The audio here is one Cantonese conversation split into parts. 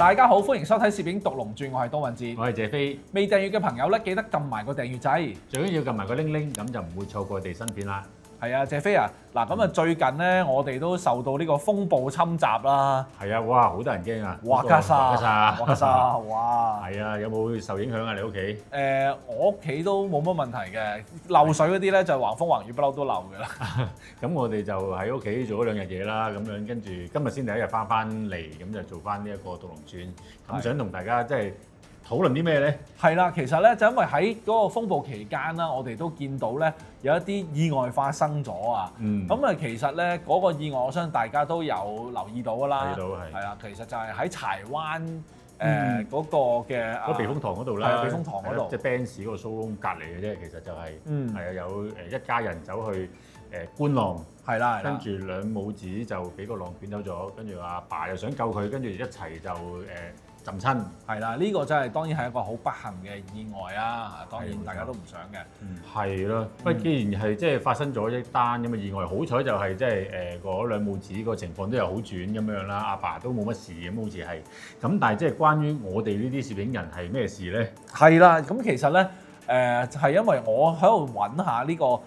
大家好，歡迎收睇攝影獨龍傳，我係刀敏哲。我係謝飛，未訂閱嘅朋友咧，記得撳埋個訂閱掣。最緊要撳埋個鈴鈴，咁就唔會錯過我哋新片啦。係啊，謝飛啊，嗱咁啊，最近咧我哋都受到呢個風暴侵襲啦。係啊，哇，好得人驚啊！哇卡沙，哇卡沙，哇！係啊，有冇受影響啊？你屋企？我屋企都冇乜問題嘅，漏水嗰啲咧就橫風橫雨不嬲都漏㗎啦。咁我哋就喺屋企做咗2日嘢啦，咁樣跟住今日先第一日翻嚟，咁就做翻呢一個獨龍傳。咁想同大家即係討論啲咩咧？係啦，其實咧就因為喺嗰個風暴期間啦，我哋都見到咧有一啲意外發生咗啊。咁啊，其實咧嗰個意外，我相信大家都有留意到㗎啦。睇到係。係啦，其實就係喺柴灣嗰個嘅嗰避風塘嗰度啦，避風塘嗰度，即係 Benz 嗰個 showroom 隔離嘅啫。其實就係係啊，有一家人走去觀浪，係啦，跟住兩母子就俾個浪捲走咗，跟住阿爸又想救佢，跟住一齊就浸親。係啦，呢個真係當然係一個好不幸嘅意外啊！當然大家都唔想嘅。係咯，不過既然係即係發生咗一單咁嘅意外，好彩就係即係嗰兩母子個情況都有好轉咁樣啦，阿爸都冇乜事咁，好似係。咁但係即係關於我哋呢啲攝影人係咩事咧？係啦，咁其實咧係因為我喺度揾下呢個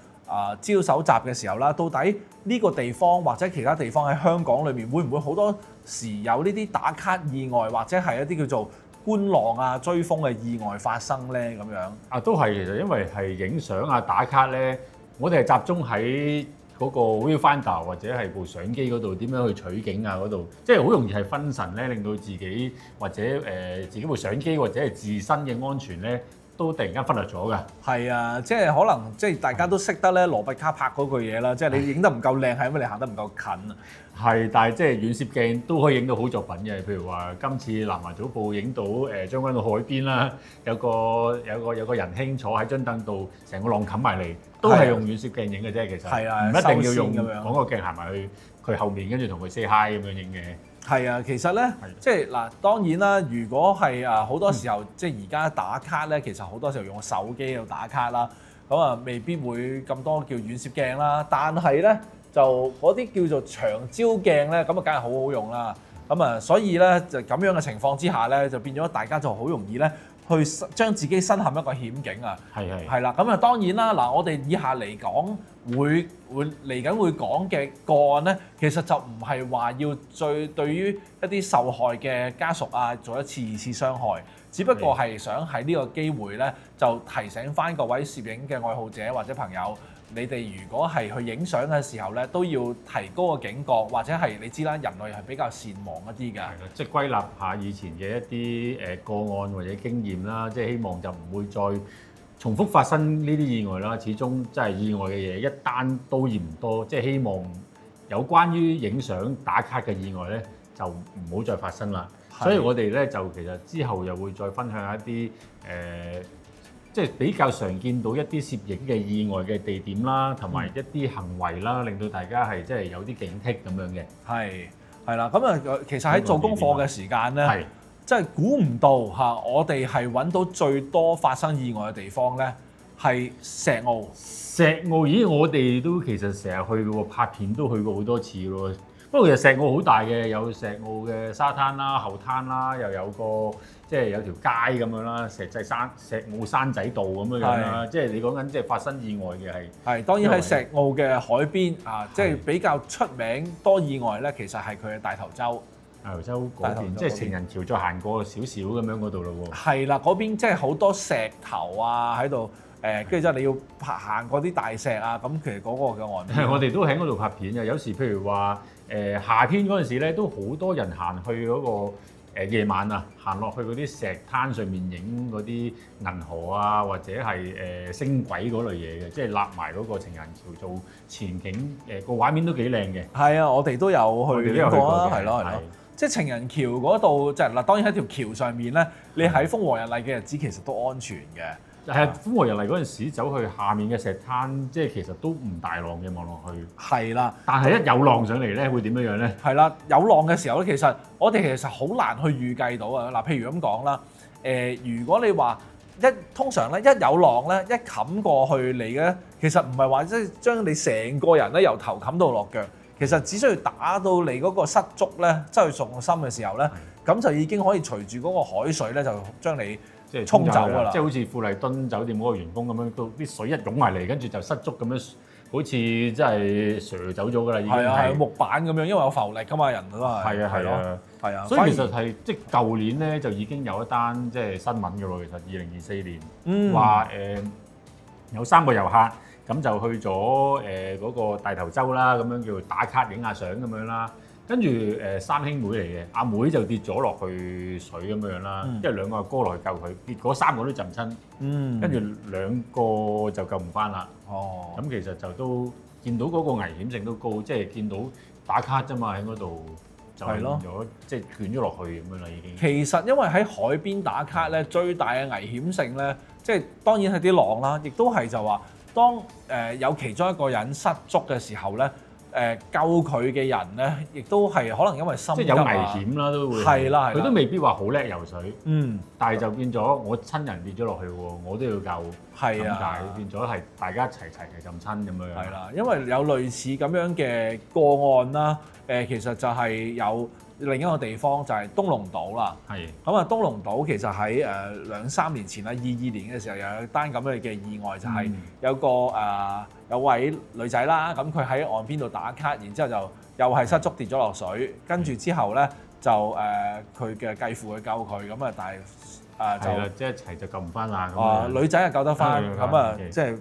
資料搜集嘅時候啦，到底呢個地方或者其他地方喺香港裏面會唔會好多時有呢啲打卡意外，或者係一啲叫做觀浪啊、追風嘅意外發生咧？咁樣啊，都係其實因為係影相啊、打卡咧，我哋係集中喺嗰個 viewfinder 或者係部相機嗰度點樣去取景啊嗰度，即係好容易係分神咧，令到自己或者自己部相機或者係自身嘅安全咧，都突然間忽略咗㗎。係啊，即係可能即係大家都識得咧羅拔卡拍嗰句嘢啦，即係你影得唔夠靚係因為你行得唔夠近啊。係，但係即係遠攝鏡都可以影到好作品嘅，譬如話今次南華早報影到將軍澳海邊啦，有個仁兄坐喺張凳度，成個浪冚埋嚟，都係用遠攝鏡影嘅啫，其實係啊，唔一定要用廣角鏡行埋去佢後面，跟住同佢 say hi 咁樣影嘅。係啊，其實咧，即係嗱，當然啦，如果係好多時候，即係而家打卡咧，其實好多時候用手機喺度打卡啦，咁啊未必會咁多叫遠攝鏡啦，但係咧就嗰啲叫做長焦鏡咧，咁啊梗係好好用啦，咁啊所以咧就咁樣嘅情況之下咧，就變咗大家就好容易咧去將自己身陷一個險境啊。係啦，咁啊當然啦，嗱我哋以下嚟講會嚟緊會講嘅個案咧，其實就唔係話要對於一啲受害嘅家屬啊做一次二次傷害，只不過係想喺呢個機會咧就提醒返各位攝影嘅愛好者或者朋友，你哋如果係去影相嘅時候咧，都要提高個警覺，或者係你知啦，人類係比較善忘一啲㗎。係啦，即係歸納下以前嘅一啲個案或者經驗啦，即係希望就唔會再重複發生呢啲意外啦。始終真係意外嘅嘢一單都嫌唔多，即係希望有關於影相打卡嘅意外咧，就唔好再發生啦。所以我哋咧就其實之後又會再分享一啲即係比較常見到一啲攝影嘅意外嘅地點啦，同埋一啲行為啦，令到大家係即係有啲警惕咁樣嘅。係啦，咁啊其實喺做功課嘅時間咧，真係估唔到嚇，我哋係揾到最多發生意外嘅地方咧，係石澳。石澳，咦？我哋都其實成日去嘅喎，拍片都去過好多次咯。不過其實石澳好大嘅，有石澳嘅沙灘啦、後灘啦，又有個即係有條街咁樣啦，石澳山仔道咁樣啦。即係你講緊即係發生意外嘅係當然喺石澳嘅海邊啊，即係比較出名多意外咧，其實係佢嘅大頭洲。大頭洲嗰邊，即係情人橋再行過少少咁樣嗰度咯喎。係啦，嗰邊即係好多石頭啊喺度。跟住之後你要行過啲大石啊，咁其實嗰個嘅岸邊，我哋都喺嗰度拍片嘅。有時譬如話夏天嗰陣時咧，都好多人行去嗰個夜晚啊，行落去嗰啲石灘上面影嗰啲銀河啊，或者係星軌嗰類嘢嘅，即係立埋嗰個情人橋做前景，個畫面都幾靚嘅。係啊，我哋都有去過啊，係咯。即係情人橋嗰度，即係嗱，當然喺條橋上面咧，你喺風和日麗嘅日子其實都安全嘅。係風和日麗嗰陣時走去下面嘅石灘，即係其實都唔大浪嘅望落去。係啦，但係一有浪上嚟咧，會點樣樣咧？係啦，有浪嘅時候咧，其實我哋其實好難去預計到啊。嗱，譬如咁講啦，如果你話通常咧一有浪咧，一冚過去你咧，其實唔係話即係將你成個人咧由頭冚到落腳。其實只需要打到你嗰個失足咧，即係重心嘅時候咧，咁就已經可以隨住嗰個海水咧就將你即係沖走㗎啦即係好似富麗敦酒店嗰個員工咁樣，到啲水一湧埋嚟，跟住就失足咁樣，好似真係瀡走咗㗎啦，已經係木板咁樣，因為有浮力㗎嘛，人都係。係啊。係啊，所以其實係即係舊年咧就已經有一單即係新聞㗎咯。其實2024年話有3個遊客咁就去咗嗰個大頭洲啦，咁樣叫打卡影下相咁樣啦。跟住三兄妹嚟嘅，阿妹就跌咗落去水咁樣啦，因為2個阿哥落去救佢，結果3個都浸親，跟住2個就救唔翻啦。咁其實就都見到嗰個危險性都高，即係見到打卡啫嘛，喺嗰度就變咗即係捲咗落去咁樣啦已經。其實因為喺海邊打卡咧，最大嘅危險性咧，即係當然係啲浪啦，亦都係就話當有其中一個人失足嘅時候咧。救佢嘅人咧，亦都係可能因為心急即係有危險啦，都會係啦，佢都未必話好叻游水，但係就變咗我親人跌咗落去喎，我都要救，係啊，但係變咗係大家一齊浸親咁樣。係啦，因為有類似咁樣嘅個案啦，其實就係有另一個地方就係東龍島啦。係咁啊，東龍島其實喺2-3年前啦，22年嘅時候有一單咁樣嘅意外，就係有個有位女仔啦，咁佢喺岸邊度打卡，然之後就又係失足跌咗落水，跟住之後咧就佢嘅繼父去救佢，咁啊但係係啦，即係一齊就救唔翻啦。女仔係救得翻，咁啊即係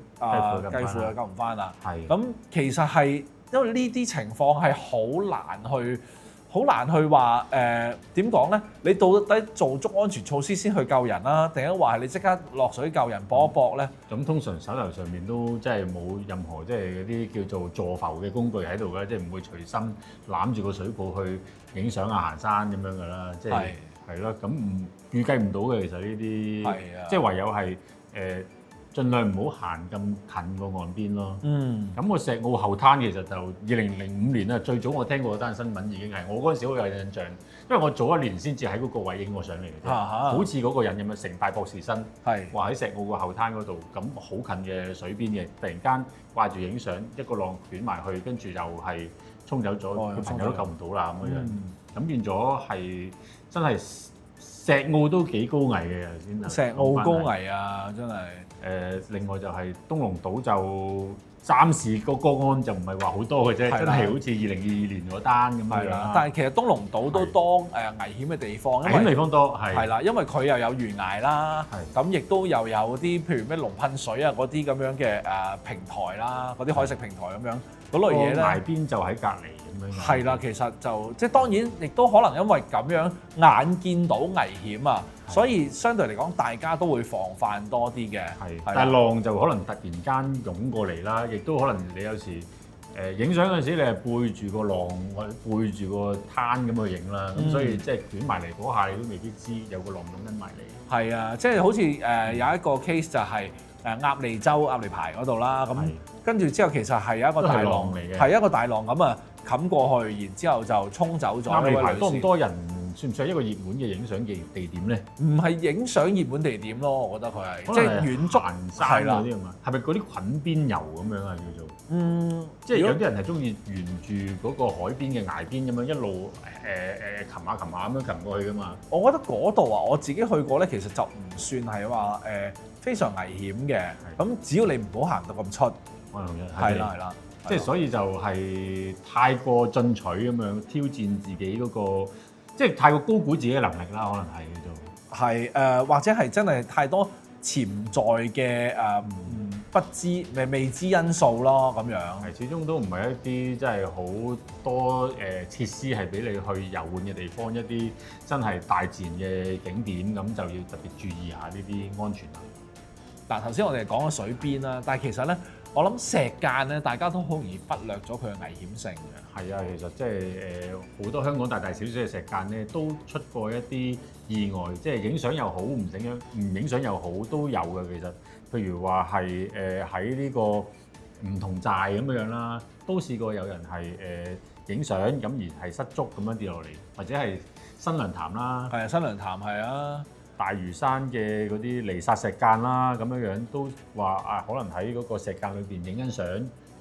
繼父又救唔翻啦。係咁其實係因為呢啲情況係好難去話點講咧？你到底做足安全措施先去救人啦，定係話係你即刻落水救人搏一搏咧？咁通常手頭上面都即係冇任何即係嗰啲叫做助浮嘅工具喺度嘅，即係唔會隨身攬住個水泡去影相啊、行山咁樣㗎啦。即係係咯，咁預計唔到嘅其實呢啲，即係唯有係盡量唔好行咁近個岸邊咯。咁個石澳後灘其實就2005年啦，最早我聽過嗰單新聞已經係我嗰陣時好有印象，因為我早1年先至喺嗰個位影過相嚟嘅啫，好似嗰個人咁樣成大博士生，話喺石澳個後灘嗰度，咁好近嘅水邊嘅，突然間掛住影相，一個浪捲埋去，跟住又係沖走咗，個朋友都救唔到啦咁樣，咁變咗係真係石澳都幾高危嘅先。石澳高危啊，真係。另外就係東龍島就暫時個個案就唔係話好多嘅啫，真係好似2022年嗰單咁樣啦。但係其實東龍島都多危險嘅地方，危險地方多係啦，因為佢又有懸崖啦，咁亦都又有啲譬如咩龍噴水啊嗰啲咁樣嘅平台啦，嗰啲海蝕平台咁樣嗰類嘢咧。崖邊就喺隔離咁樣。係啦，其實就即係當然亦都可能因為咁樣眼見到危險啊。所以相對嚟講，大家都會防範多啲嘅。但係浪就可能突然間湧過嚟啦，亦都可能你有時影相嗰陣時，你係背住個浪，背住個灘咁去影啦。咁所以即係捲埋嚟嗰下，你都未必知有個浪湧緊埋嚟。係啊，即係好似有一個 case 就係鴨脷洲鴨脷排嗰度啦。咁跟住之後其實係有一個大浪嚟嘅，係一個大浪咁啊冚過去，然之後就沖走咗。鴨脷排多唔多人？算唔算係一個熱門嘅影相嘅地點咧？唔係影相熱門地點咯，我覺得佢係即係遠足行山嗰啲啊嘛。係咪嗰啲裙邊遊咁樣啊叫做？即係有啲人係中意沿住嗰個海邊嘅崖邊咁樣一路擒下咁樣擒過去噶嘛。我覺得嗰度啊，我自己去過咧，其實就唔算係話非常危險嘅。咁只要你唔好行到咁出，係啦。即係所以就係太過進取咁樣挑戰自己嗰個。即係太過高估自己嘅能力啦，可能係叫做係或者係真係太多潛在嘅不知未知因素咯，咁樣係始終都唔係一啲真係好多設施係俾你去遊玩嘅地方，一啲真係大自然嘅景點，咁就要特別注意下呢啲安全啦。嗱，頭先我哋講咗水邊啦，但係其實咧，我諗石澗咧，大家都好容易忽略咗佢嘅危險性嘅。係啊，其實即係好多香港大大小小嘅石澗咧，都出過一啲意外，即係影相又好，唔影相又好，都有嘅。其實，譬如話係喺呢個梧桐寨咁樣啦，都試過有人係影相咁而係失足咁樣跌落嚟，或者係新娘潭啦。係啊，新娘潭係啊。大嶼山嘅嗰啲泥沙石澗啦，咁樣都話可能喺嗰個石澗裏邊影緊相，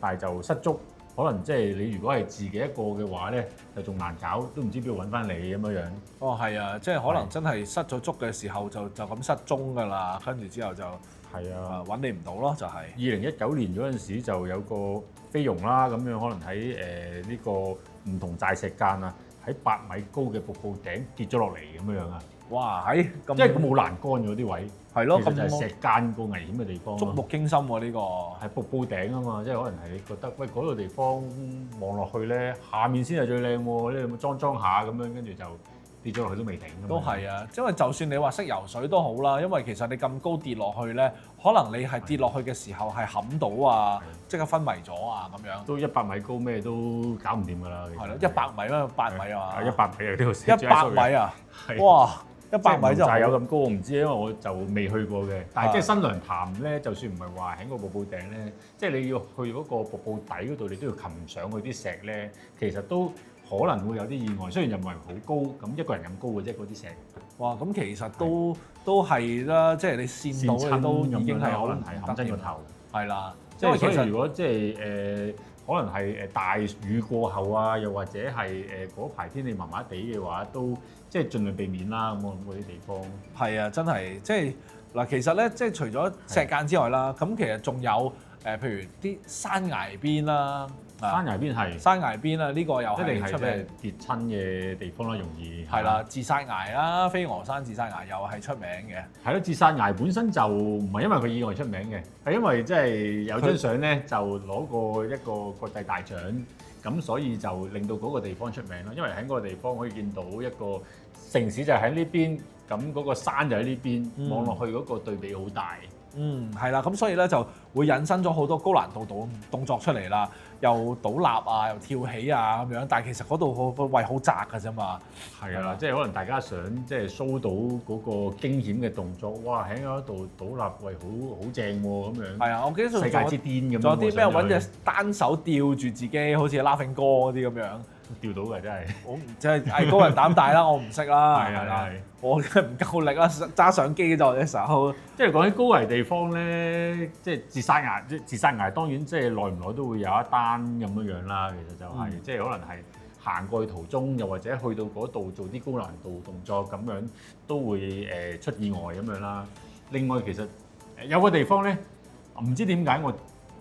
但係就失足可能即係你如果係自己一個嘅話咧，就仲難搞，都唔知邊度揾翻你咁樣樣。哦，係啊，即係可能真係失咗足嘅時候就咁失蹤㗎啦，跟住之後就係啊，揾你唔到咯，就係。2019年嗰陣時就有個菲傭啦，咁樣可能喺呢個唔同大石間啊，喺8米高嘅瀑布頂跌咗落嚟咁樣啊！哇，係咁，即係佢冇欄杆嗰啲位，係咯，其實就係咁石間個危險嘅地方咯。觸目驚心喎呢個。係瀑布頂啊嘛，即係可能係你覺得喂嗰個地方望落去咧，下面先係最靚喎，你有冇裝下咁樣，跟住就跌咗落去都未停。都係啊，因為就算你話識游水都好啦，因為其實你咁高跌落去咧，可能你係跌落去嘅時候係冚到啊，即刻昏迷咗啊咁樣。都100米高咩都搞唔掂㗎啦。係咯，100米啦，8米啊嘛。100米啊，呢度100米啊！哇，100米就係有咁高，我唔知，因為我就未去過嘅。但係即係新娘潭咧，就算唔係話喺個瀑布頂咧，即係你要去嗰個瀑布底嗰度，你都要擒上去啲石咧，其實都可能會有啲意外。雖然又唔係好高，咁一個人咁高嘅啫，嗰啲石。哇！咁其實都係啦，即係你跣到你都已經係可能係冚親個頭。係啦，即係所以如果即係可能係大雨過後啊，又或者係嗰排天氣麻麻地嘅話，都即係盡量避免啦。咁我諗嗰啲地方係啊，真係即係嗱，其實咧即係除咗石間之外啦，咁其實仲有譬如啲山崖邊啦。山崖邊係山崖邊啊，呢個又係出名跌親嘅地方啦，容易係啦，自殺崖啦，飛鵝山自殺崖又係出名嘅。係咯，自殺崖本身就唔係因為佢意外出名嘅，係因為即係有張相咧就攞過一個國際大獎，咁所以就令到嗰個地方出名咯。因為喺嗰個地方可以見到一個城市就喺呢邊，咁嗰個山就喺呢邊，望落去嗰個對比好大。係啦，咁所以咧就會引申咗好多高難度動作出嚟啦，又倒立啊，又跳起啊咁樣，但係其實嗰度個位好窄㗎啫嘛。係啊，即係可能大家想即係 show 到嗰個驚險嘅動作，哇！喺嗰度倒立位好正喎咁樣。係啊，我記得世界之巔咁。仲有啲咩揾隻單手吊住自己，好似 Laughing 哥嗰啲咁樣。吊到嘅真係，我即係藝高人膽大啦，我唔識啦，係啊，我梗係唔夠力啦，揸相機就隻手。即係講起高危地方咧，即係自殺崖當然即係耐唔耐都會有一單咁樣樣啦。其實就係即係可能係行過去途中，又或者去到嗰度做啲高難度動作咁樣，都會出意外咁樣啦。另外其實有個地方咧，唔知點解我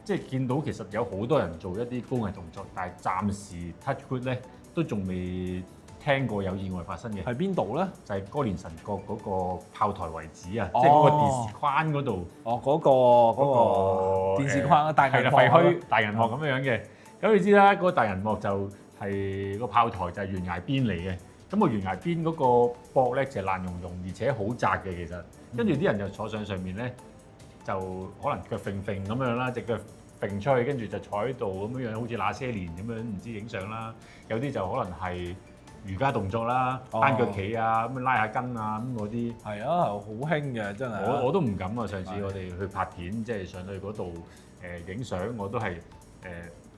即係見到其實有好多人做一啲高危動作，但係暫時 touch wood 咧都仲未聽過有意外發生嘅。喺邊度咧？就係歌連臣角嗰個炮台遺址啊，即係嗰個電視框嗰度。哦，嗰個電視框啊，大銀幕廢墟大銀幕咁樣嘅。咁你知啦，嗰個大銀幕就係個炮台就係懸崖邊嚟嘅。咁個懸崖邊嗰個膊咧就係爛溶溶，而且好窄嘅其實。跟住啲人就坐上面咧。就可能腳揈揈咁樣啦，隻腳揈出去，跟住就坐喺度咁樣，好似那些年咁樣，唔知影相啦。有啲就可能係瑜伽動作啦，單腳企啊，咁拉下筋啊，咁嗰啲。係啊，好興嘅真係。我都唔敢啊！上次我哋去拍片，即係上去嗰度影相，我都係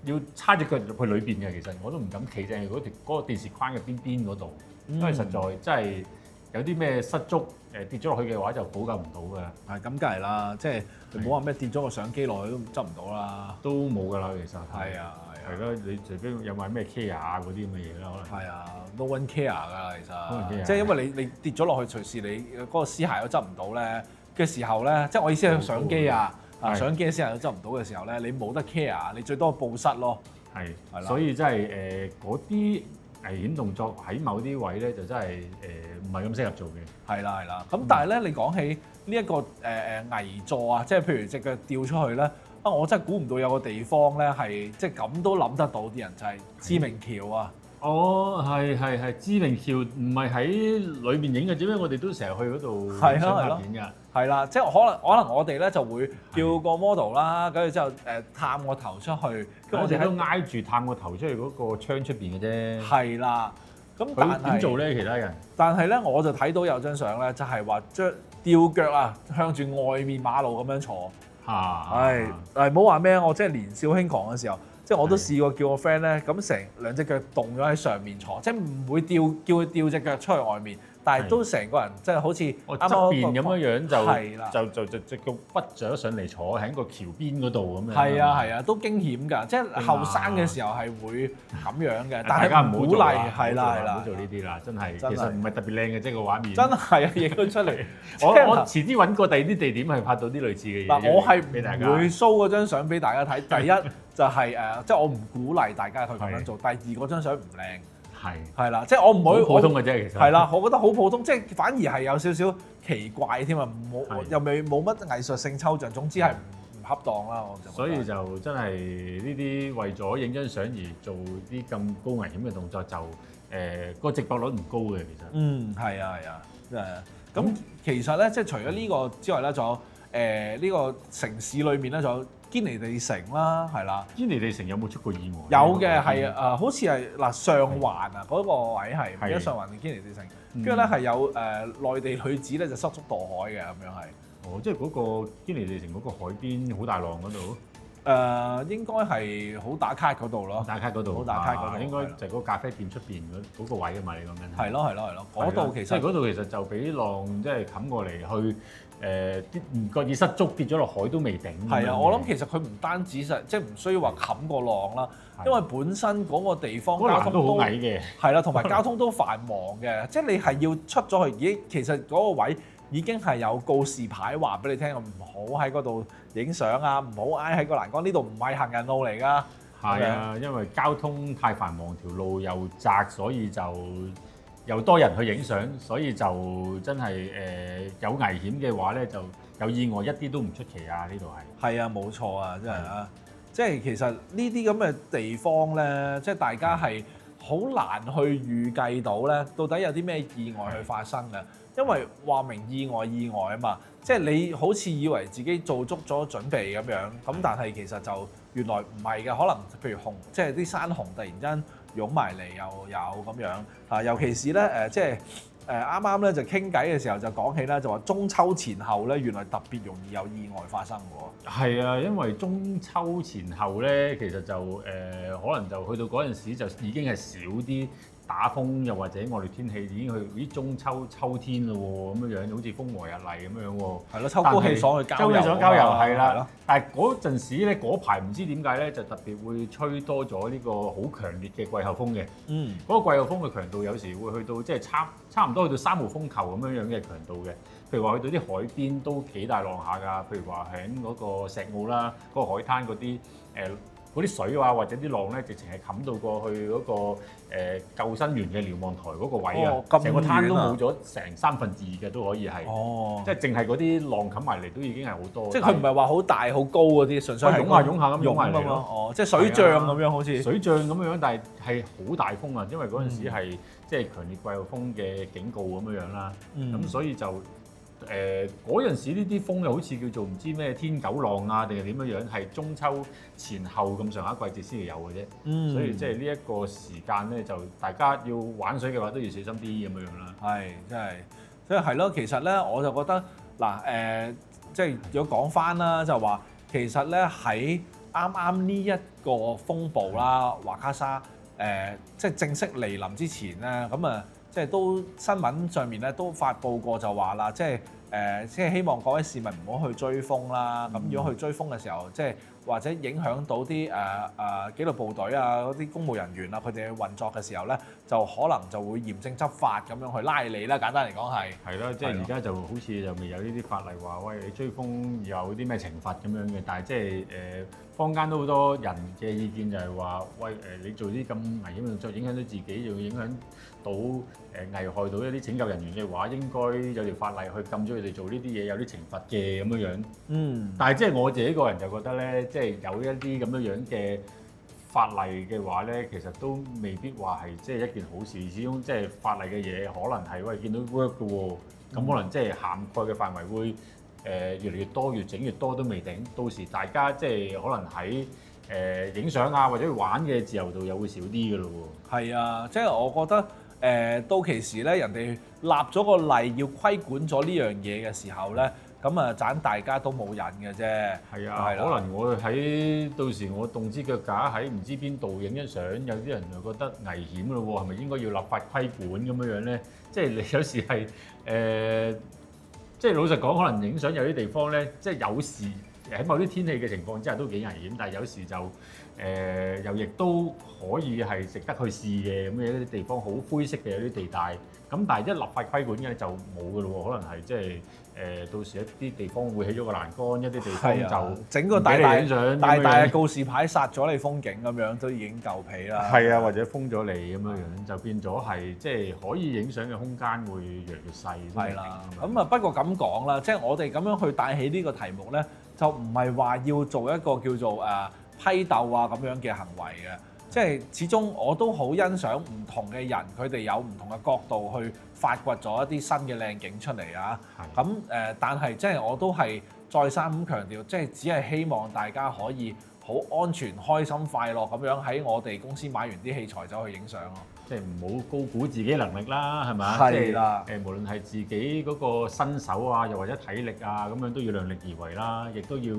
要叉隻腳入去裏邊嘅。其實我都唔敢企正嗰個電視框嘅邊嗰度，因為實在真係有啲咩失足。跌咗落去嘅話就補救唔到㗎。係咁，梗係啦，即係唔好話咩跌咗個相機落去都執唔到啦。都冇㗎啦，其實。係啊，係咯，你除非有埋咩 care 啊嗰啲咁嘅嘢啦，可能。係啊 ，no one care 㗎，其實。即係因為你跌咗落去，隨時你嗰個屍骸都執唔到咧嘅時候咧，即係我意思係相機相機嘅屍骸都執唔到嘅時候咧，你冇得 care，你最多報失咯。係啦。所以真係嗰啲危險動作喺某啲位咧，就真係唔係咁適合做嘅。係啦係啦，咁但係咧，你講起呢一個危座啊，即係譬如隻腳掉出去咧，我真係估唔到有個地方咧係即係咁都諗得到啲人就係知名橋啊！哦，係知名橋，唔係喺裏面影嘅，只不過我哋都成日去嗰度拍片㗎。係啦，即係可能我哋咧就會叫個 model 啦，跟住之後探個頭出去，跟住我哋都挨住探個頭出去嗰個窗出邊嘅啫。係啦。咁但係點做咧？其他人？但係咧，我就睇到有張相咧，就係話將吊腳啊，向住外面馬路咁樣坐。係唔好話咩？我即係年少輕狂嘅時候，即係我都試過叫我 friend 咧，咁成兩隻腳棟咗喺上面坐，即係唔會叫佢吊隻腳出去外面，但係都成個人即係好似我側邊咁樣係啦就個屈咗上嚟坐喺個橋邊嗰度咁樣。係啊，都驚險㗎，即係後生嘅時候係會咁樣嘅，但大家唔好做係唔鼓勵，係唔啦，好做呢啲啦，真係真係其實唔係特別靚嘅，即係個畫面。真係啊，影咗出嚟。我遲啲揾過第二啲地點係拍到啲類似嘅嘢。嗱，我係俾大家唔會 show 嗰張相俾大家睇。第一就係即係我唔鼓勵大家去咁樣做。第二嗰張相唔靚。係啦，即係我唔會好普通嘅啫，其實係啦，我覺得好普通，即係反而係有少少奇怪添啊，係又冇乜藝術性抽象，總之係唔恰當啦，我就覺得。所以就真係呢啲為咗影張相而做啲咁高危險嘅動作，就個直播率唔高嘅其實。係啊，咁其實咧，即係除咗呢個之外咧，仲有呢個城市裏面咧，仲有堅尼地城啦，係啦。堅尼地城有冇出過意外？有嘅係好似係嗱上環啊嗰個位係，唔記得上環定堅尼地城，跟住咧係有內地女子咧就失足墮海嘅咁樣係。哦，即係嗰個堅尼地城嗰個海邊好大浪嗰度。應該係好打卡嗰度咯，打卡嗰度，好打卡嗰度，應該就係嗰個咖啡店出邊嗰個位啊嘛，你講緊。係咯，嗰度其實即係嗰度其實就俾浪即係冚過嚟去啲唔覺意失足跌咗落海都未頂。係啊，我諗其實佢唔單止即係唔需要話冚個浪啦，因為本身嗰個地方交通都好矮嘅，係啦，同埋交通都繁忙嘅，即係你係要出咗去，咦，其實嗰個位已經係有告示牌話俾你聽，唔好喺嗰度影相啊，唔好挨喺個欄杆，呢度唔係行人路嚟㗎。係啊，因為交通太繁忙，條路又窄，所以就又多人去影相，所以就真係有危險嘅話咧，就有意外一啲都唔出奇啊！呢度係。係啊，冇錯啊，真係啊，即係其實呢啲咁嘅地方咧，即係大家係好難去預計到咧，到底有啲咩意外去發生嘅。因為話明意外啊嘛，即係你好似以為自己做足咗準備咁樣，咁但係其實就原來唔係嘅，可能譬如即係啲山洪突然間湧埋嚟又有咁樣啊，尤其是咧即係啱啱咧就傾偈嘅時候就講起啦，就話中秋前後咧原來特別容易有意外發生喎。係啊，因為中秋前後咧，其實就可能就去到嗰陣時就已經係少啲打風，又或者惡劣天氣已經去咦中秋天咯喎，咁樣樣好似風和日麗咁樣喎。係咯，秋高氣爽去郊遊。係啦。但係嗰陣時咧，嗰排唔知點解咧，就特別會吹多咗呢個好強烈嘅季候風嘅。嗰個季候風嘅強度有時會去到即係差唔多去到3號風球咁樣樣嘅強度嘅。譬如話去到啲海邊都幾大浪下㗎。譬如話喺嗰個石澳啦，嗰個海灘嗰啲嗰啲水啊，或者啲浪咧，直情係冚到過去嗰個救生員嘅瞭望台嗰個位啊，成個灘都冇咗成2/3嘅都可以係，即係淨係嗰啲浪冚埋嚟都已經係好多。即係佢唔係話好大好高嗰啲，純粹係湧下咁湧埋嚟咯。哦，即係水漲咁樣好似。水漲咁樣，但係好大風啊，因為嗰陣時係即係強烈季候風嘅警告咁樣啦。咁所以就。嗰陣時呢啲風又好似叫做唔知咩天九浪啊，定係點樣樣？係中秋前後咁上下季節先至有嘅啫。所以即係呢一個時間咧，就大家要玩水嘅話都要小心啲咁樣樣啦。係，真係，即係係咯。其實咧，我就覺得嗱即係如果講翻啦，就話其實咧喺啱啱呢一個風暴啦，華卡莎即係正式嚟臨之前咧，咁啊。即係都新聞上面咧都發佈過就話啦，即係希望各位市民唔好去追風啦。咁如果去追風嘅時候，即係或者影響到啲紀律部隊啊、嗰啲公務人員啊，佢哋運作嘅時候咧，就可能就會嚴正執法咁樣去拉你啦。簡單嚟講係。係咯，即係而家就好似就未有呢啲法例話，喂你追風有啲咩懲罰咁樣嘅，但係即係坊間都好多人嘅意見就係話，喂你做啲咁危險嘅動作，影響到自己，又影響到危害到一啲拯救人員嘅話，應該有條法例去禁咗佢哋做呢啲嘢，有啲懲罰嘅咁樣樣。但係即係我自己個人就覺得咧，即係有一啲咁樣樣嘅法例嘅話咧，其實都未必話係即係一件好事。始終即係法例嘅嘢，可能係喂見到 work 嘅喎，咁可能即係涵蓋嘅範圍會越嚟越多，越整越多都未定。到時大家即係可能喺影相啊或者玩嘅自由度又會少啲嘅咯喎。係啊，即係我覺得。到其時咧，人哋立咗個例要規管咗呢樣嘢嘅時候咧，咁啊盞大家都冇癮嘅啫。係啊，可能我喺到時我動支腳架喺唔知邊度影張相，有啲人就覺得危險咯喎，係咪應該要立法規管咁樣咧？即係你有時係即係老實講，可能影相有啲地方咧，即係有時喺某啲天氣嘅情況之下都幾危險，但係有時就又亦都可以係值得去試嘅。咁有啲地方好灰色嘅有啲地帶，咁但係一立法規管嘅就冇㗎咯喎，可能係即係到時一啲地方會起咗個欄杆，一啲地方就整個大嘅告示牌殺咗你風景咁樣都已經夠皮啦。係啊，或者封咗你咁樣樣，就變咗係即係可以影相嘅空間會越嚟越細。係啦，咁啊不過咁講啦，即係我哋咁樣去帶起呢個題目咧，就唔係話要做一個叫做批鬥啊咁樣嘅行為嘅。即係始終我都好欣賞唔同嘅人，佢哋有唔同嘅角度去發掘咗一啲新嘅靚景出嚟啊。咁但係即係我都係再三咁強調，即係只係希望大家可以好安全、開心、快樂咁樣喺我哋公司買完啲器材走去影相咯。即係唔好高估自己能力啦，係咪？係啦。無論係自己嗰個身手啊，又或者體力啊，咁樣都要量力而為啦，亦都要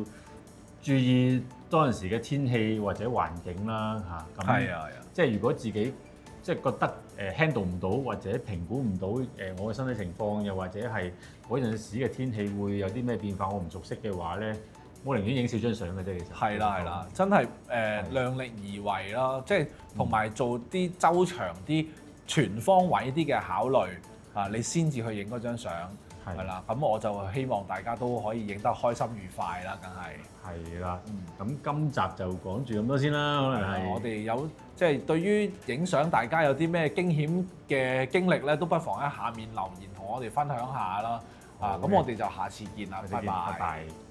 注意當陣時嘅天氣或者環境啦嚇。咁係啊，即係如果自己即係覺得handle 唔到或者評估唔到我嘅身體情況，又或者係嗰陣時嘅天氣會有啲咩變化，我唔熟悉嘅話咧，我寧願影少張相嘅啫。其實係啦，真係量力而為啦，即係同埋做啲周詳啲、全方位啲嘅考慮啊，你先至去影嗰張相。係啦，咁我就希望大家都可以影得開心愉快啦，梗係。係啦，咁今集就講住咁多先啦，可能係。我哋有即係對於影相，大家有啲咩驚險嘅經歷咧，都不妨喺下面留言同我哋分享下啦。咁我哋就下次見啦，拜拜。